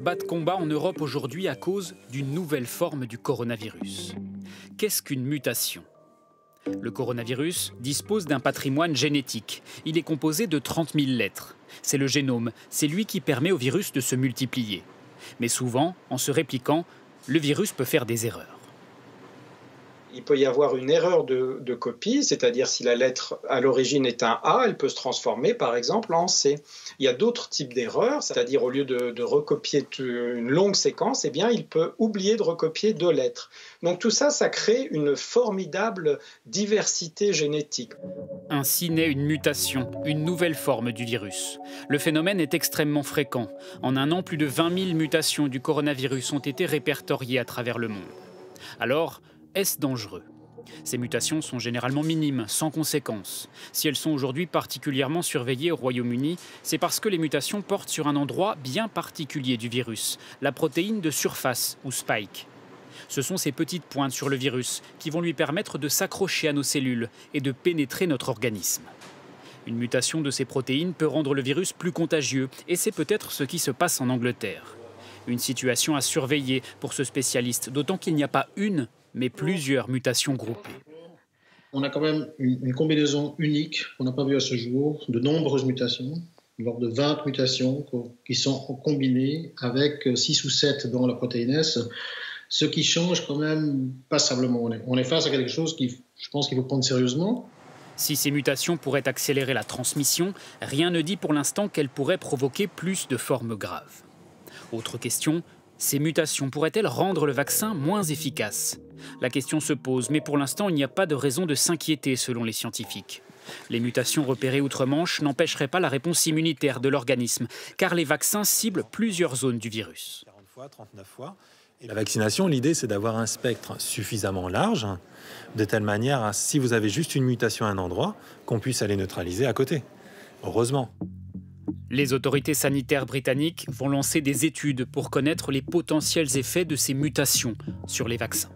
Bas de combat en Europe aujourd'hui à cause d'une nouvelle forme du coronavirus. Qu'est-ce qu'une mutation? Le coronavirus dispose d'un patrimoine génétique. Il est composé de 30 000 lettres. C'est le génome, c'est lui qui permet au virus de se multiplier. Mais souvent, en se répliquant, le virus peut faire des erreurs. Il peut y avoir une erreur de copie, c'est-à-dire si la lettre à l'origine est un A, elle peut se transformer par exemple en C. Il y a d'autres types d'erreurs, c'est-à-dire au lieu de recopier une longue séquence, eh bien, il peut oublier de recopier 2 lettres. Donc tout ça, ça crée une formidable diversité génétique. Ainsi naît une mutation, une nouvelle forme du virus. Le phénomène est extrêmement fréquent. En un an, plus de 20 000 mutations du coronavirus ont été répertoriées à travers le monde. Alors, est-ce dangereux? Ces mutations sont généralement minimes, sans conséquences. Si elles sont aujourd'hui particulièrement surveillées au Royaume-Uni, c'est parce que les mutations portent sur un endroit bien particulier du virus, la protéine de surface, ou spike. Ce sont ces petites pointes sur le virus qui vont lui permettre de s'accrocher à nos cellules et de pénétrer notre organisme. Une mutation de ces protéines peut rendre le virus plus contagieux, et c'est peut-être ce qui se passe en Angleterre. Une situation à surveiller pour ce spécialiste, d'autant qu'il n'y a pas une, mais plusieurs mutations groupées. On a quand même une combinaison unique qu'on n'a pas vue à ce jour, de nombreuses mutations, lors de 20 mutations qui sont combinées avec 6 ou 7 dans la protéine S, ce qui change quand même passablement. On est face à quelque chose qui, je pense qu'il faut prendre sérieusement. Si ces mutations pourraient accélérer la transmission, rien ne dit pour l'instant qu'elles pourraient provoquer plus de formes graves. Autre question, ces mutations pourraient-elles rendre le vaccin moins efficace? La question se pose, mais pour l'instant, il n'y a pas de raison de s'inquiéter selon les scientifiques. Les mutations repérées outre-Manche n'empêcheraient pas la réponse immunitaire de l'organisme, car les vaccins ciblent plusieurs zones du virus. 40 fois, 39 fois. Et la vaccination, l'idée, c'est d'avoir un spectre suffisamment large, de telle manière à, si vous avez juste une mutation à un endroit, qu'on puisse aller neutraliser à côté. Heureusement. Les autorités sanitaires britanniques vont lancer des études pour connaître les potentiels effets de ces mutations sur les vaccins.